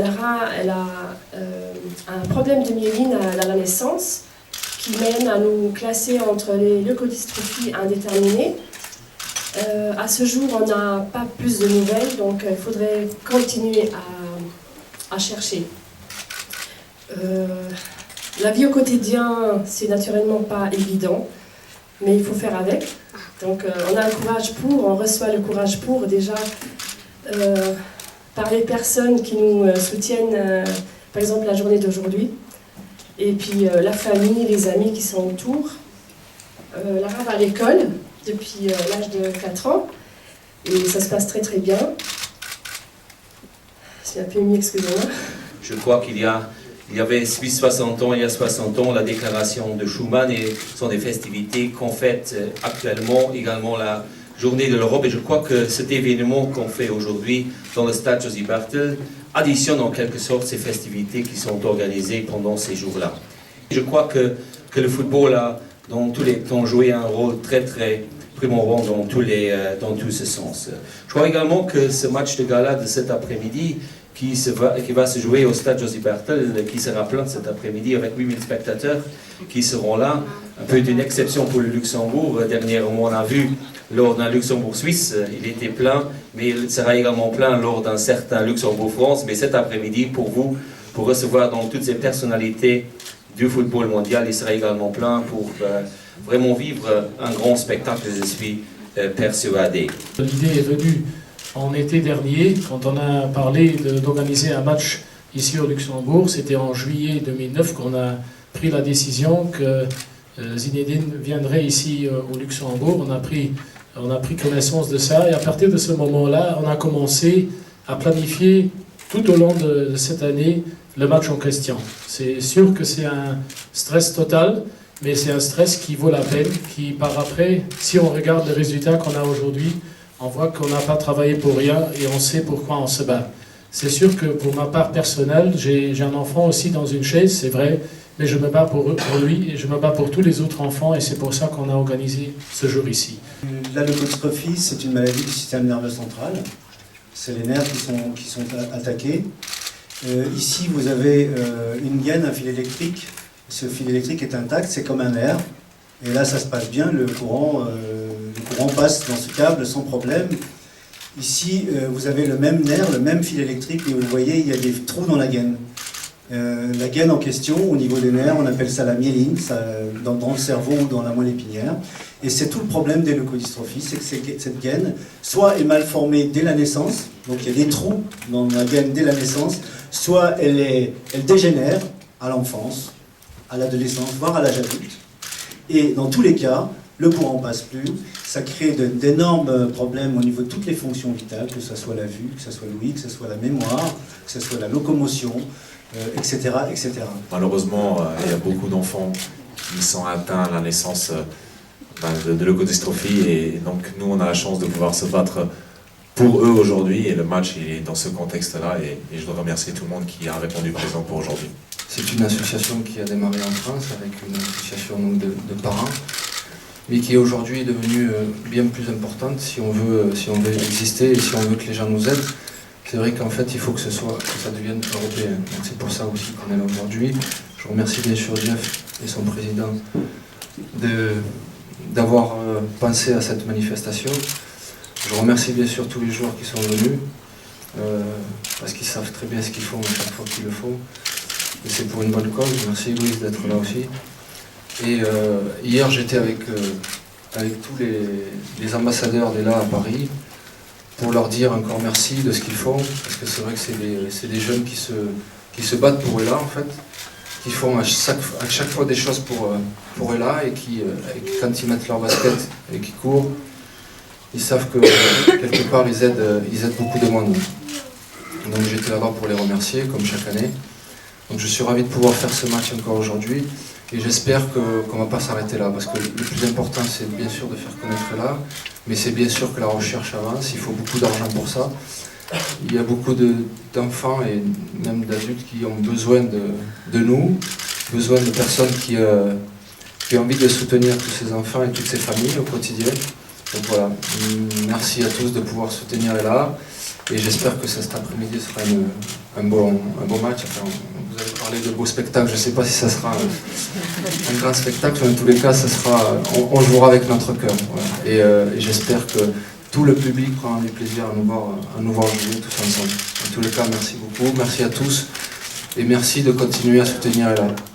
Lara, elle a un problème de myéline à la naissance qui mène à nous classer entre les leucodystrophies indéterminées. À ce jour, on n'a pas plus de nouvelles, donc il faudrait continuer à chercher. La vie au quotidien, c'est naturellement pas évident, mais il faut faire avec. Donc on a le courage pour, on reçoit le courage pour déjà par les personnes qui nous soutiennent, par exemple la journée d'aujourd'hui, et puis la famille, les amis qui sont autour. Lara va à l'école depuis l'âge de 4 ans, et ça se passe très très bien. C'est un peu mieux, excusez-moi. Je crois qu'il y avait 60 ans, il y a 60 ans, la déclaration de Schuman, et ce sont des festivités qu'on fête actuellement, également la Journée de l'Europe, et je crois que cet événement qu'on fait aujourd'hui dans le stade Josie Bartel additionne en quelque sorte ces festivités qui sont organisées pendant ces jours-là. Je crois que le football a dans tous les temps joué un rôle très très primordial dans tous ces sens. Je crois également que ce match de gala de cet après-midi qui va se jouer au stade Josie Bartel, qui sera plein cet après-midi avec 8000 spectateurs qui seront là, un peu d'une exception pour le Luxembourg. Dernièrement, on a vu lors d'un Luxembourg-Suisse, il était plein, mais il sera également plein lors d'un certain Luxembourg-France. Mais cet après-midi, pour vous, pour recevoir donc toutes ces personnalités du football mondial, il sera également plein pour vraiment vivre un grand spectacle, je suis persuadé. L'idée est venue en été dernier, quand on a parlé d'organiser un match ici au Luxembourg. C'était en juillet 2009 qu'on a pris la décision que Zinedine viendrait ici au Luxembourg. On a pris connaissance de ça, et à partir de ce moment-là, on a commencé à planifier tout au long de cette année le match en question. C'est sûr que c'est un stress total, mais c'est un stress qui vaut la peine, qui par après, si on regarde les résultats qu'on a aujourd'hui, on voit qu'on n'a pas travaillé pour rien et on sait pourquoi on se bat. C'est sûr que pour ma part personnelle, j'ai un enfant aussi dans une chaise, c'est vrai, mais je me bats pour lui et je me bats pour tous les autres enfants, et c'est pour ça qu'on a organisé ce jour ici. La leukodystrophie, c'est une maladie du système nerveux central. C'est les nerfs qui sont attaqués. Ici, vous avez une gaine, un fil électrique. Ce fil électrique est intact, c'est comme un nerf. Et là, ça se passe bien, le courant passe dans ce câble sans problème. Ici, vous avez le même nerf, le même fil électrique, et vous voyez, il y a des trous dans la gaine. La gaine en question, au niveau des nerfs, on appelle ça la myéline, dans le cerveau ou dans la moelle épinière. Et c'est tout le problème des leukodystrophies, c'est que cette gaine, soit est mal formée dès la naissance, donc il y a des trous dans la gaine dès la naissance, soit elle dégénère à l'enfance, à l'adolescence, voire à l'âge adulte. Et dans tous les cas, le courant ne passe plus, ça crée d'énormes problèmes au niveau de toutes les fonctions vitales, que ce soit la vue, que ce soit l'ouïe, que ce soit la mémoire, que ce soit la locomotion, etc., etc. Malheureusement, il y a beaucoup d'enfants qui sont atteints à la naissance de leukodystrophie, et donc nous on a la chance de pouvoir se battre pour eux aujourd'hui, et le match est dans ce contexte-là, et je dois remercier tout le monde qui a répondu présent pour aujourd'hui. C'est une association qui a démarré en France avec une association de parents, mais qui est aujourd'hui devenue bien plus importante si on veut exister et si on veut que les gens nous aident. C'est vrai qu'en fait, il faut que ça devienne européen. Donc c'est pour ça aussi qu'on est là aujourd'hui. Je remercie bien sûr Jeff et son président d'avoir pensé à cette manifestation. Je remercie bien sûr tous les joueurs qui sont venus, parce qu'ils savent très bien ce qu'ils font à chaque fois qu'ils le font. Et c'est pour une bonne cause. Merci Louise d'être là aussi. Et hier, j'étais avec tous les ambassadeurs d'ELA à Paris, pour leur dire encore merci de ce qu'ils font, parce que c'est vrai que c'est des jeunes qui se battent pour ELA en fait, qui font à chaque fois des choses pour ELA, et qui quand ils mettent leur basket et qu'ils courent, ils savent que quelque part ils aident beaucoup de monde. Donc j'étais là-bas pour les remercier, comme chaque année. Donc je suis ravi de pouvoir faire ce match encore aujourd'hui, et j'espère qu'on ne va pas s'arrêter là, parce que le plus important c'est bien sûr de faire connaître ELA, mais c'est bien sûr que la recherche avance, il faut beaucoup d'argent pour ça. Il y a beaucoup d'enfants et même d'adultes qui ont besoin de nous, besoin de personnes qui ont envie de soutenir tous ces enfants et toutes ces familles au quotidien. Donc voilà, merci à tous de pouvoir soutenir ELA, Et j'espère que cet après-midi sera un beau match. Enfin, vous avez parlé de beaux spectacles, je ne sais pas si ça sera un grand spectacle, mais en tous les cas, on jouera avec notre cœur. Voilà. Et j'espère que tout le public prendra du plaisir à nous voir jouer tous ensemble. En tous les cas, merci beaucoup, merci à tous, et merci de continuer à soutenir LA.